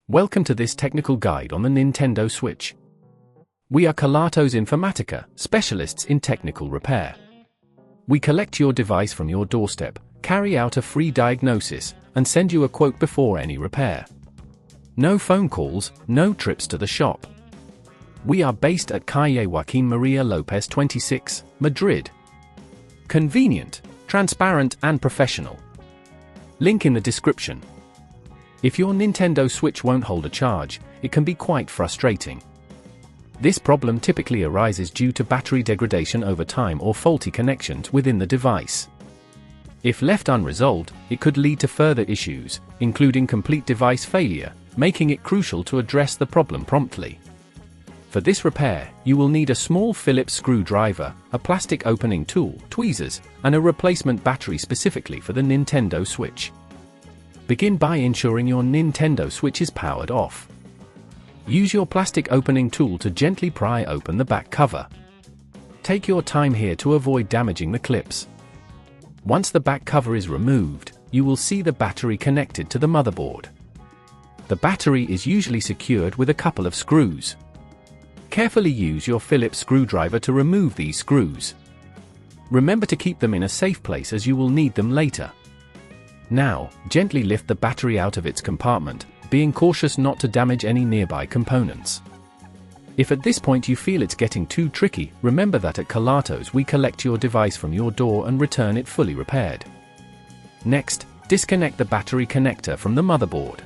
Welcome to this technical guide on the Nintendo Switch. We are Kelatos Informatica, specialists in technical repair. We collect your device from your doorstep, carry out a free diagnosis, and send you a quote before any repair. No phone calls, no trips to the shop. We are based at Calle Joaquín María López 26, Madrid. Convenient, transparent and professional. Link in the description. If your Nintendo Switch won't hold a charge, it can be quite frustrating. This problem typically arises due to battery degradation over time or faulty connections within the device. If left unresolved, it could lead to further issues, including complete device failure, making it crucial to address the problem promptly. For this repair, you will need a small Phillips screwdriver, a plastic opening tool, tweezers, and a replacement battery specifically for the Nintendo Switch. Begin by ensuring your Nintendo Switch is powered off. Use your plastic opening tool to gently pry open the back cover. Take your time here to avoid damaging the clips. Once the back cover is removed, you will see the battery connected to the motherboard. The battery is usually secured with a couple of screws. Carefully use your Phillips screwdriver to remove these screws. Remember to keep them in a safe place as you will need them later. Now, gently lift the battery out of its compartment, being cautious not to damage any nearby components. If at this point you feel it's getting too tricky, remember that at Kelatos we collect your device from your door and return it fully repaired. Next, disconnect the battery connector from the motherboard.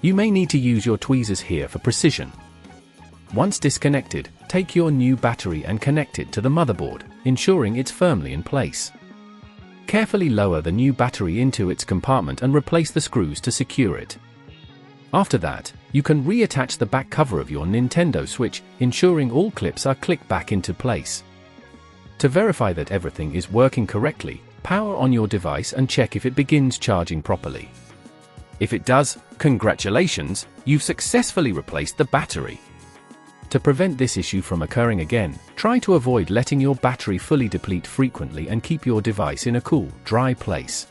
You may need to use your tweezers here for precision. Once disconnected, take your new battery and connect it to the motherboard, ensuring it's firmly in place. Carefully lower the new battery into its compartment and replace the screws to secure it. After that, you can reattach the back cover of your Nintendo Switch, ensuring all clips are clicked back into place. To verify that everything is working correctly, power on your device and check if it begins charging properly. If it does, congratulations, you've successfully replaced the battery. To prevent this issue from occurring again, try to avoid letting your battery fully deplete frequently and keep your device in a cool, dry place.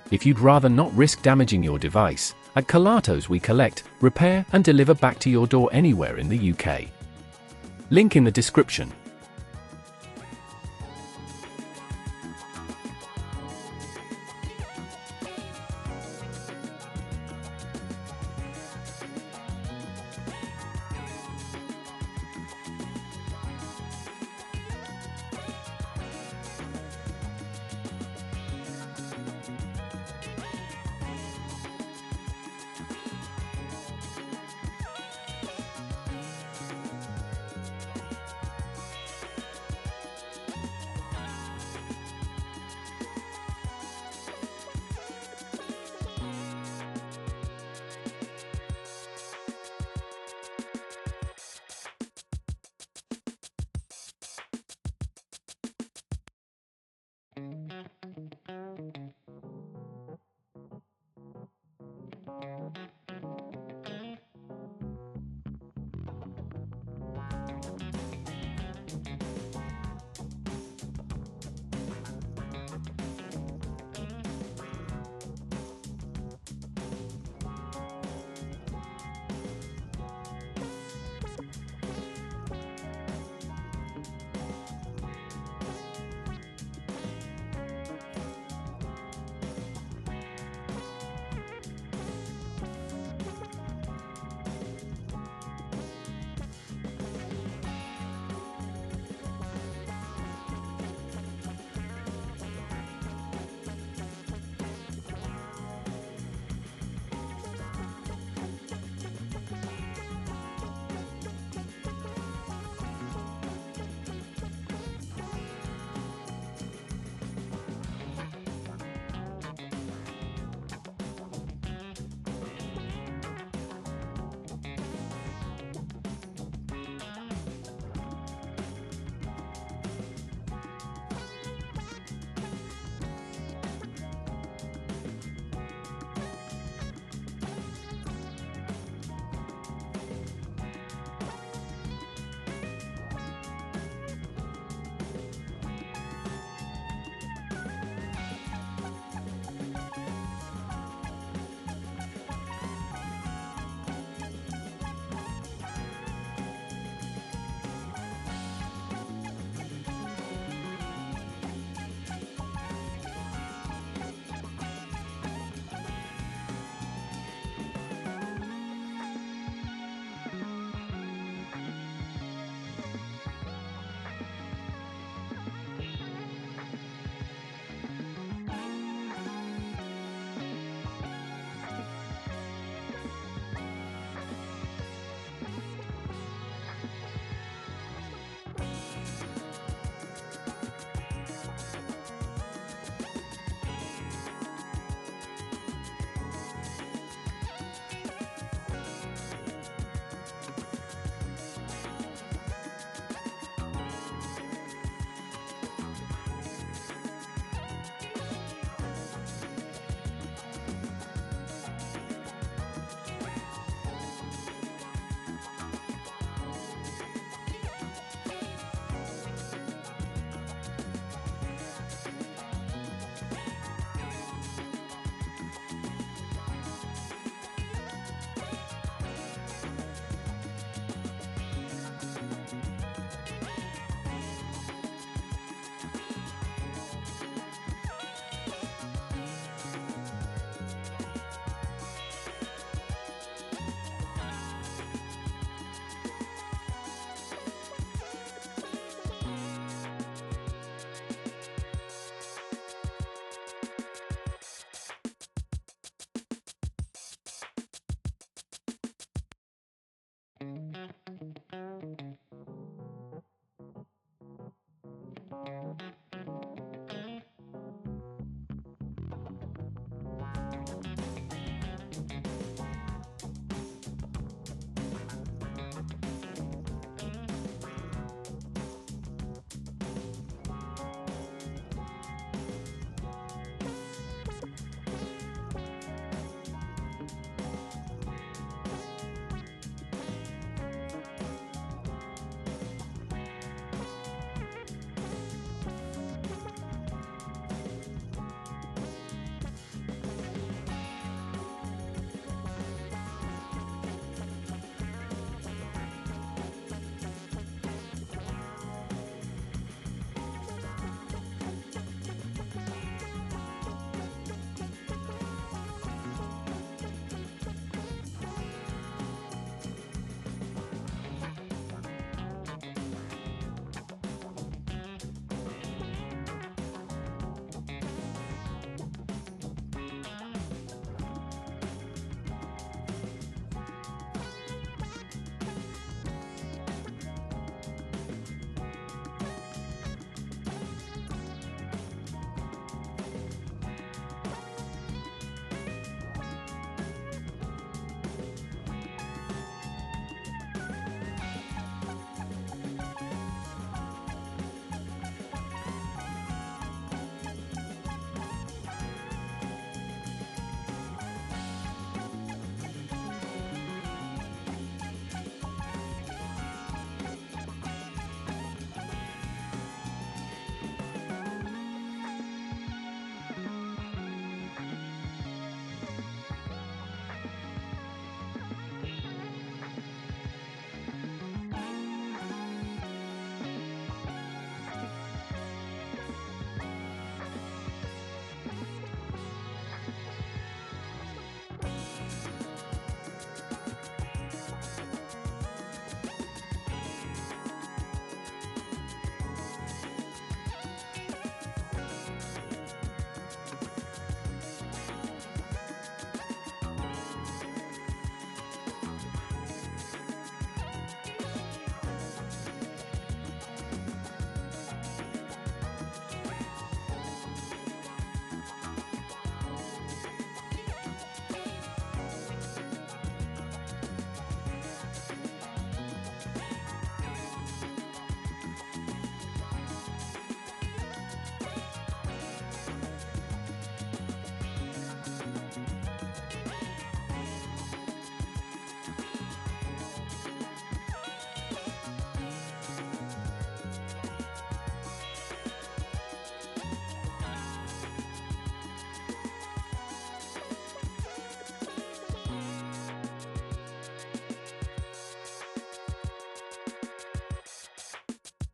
If you'd rather not risk damaging your device, at Kelatos we collect, repair and deliver back to your door anywhere in the UK. Link in the description.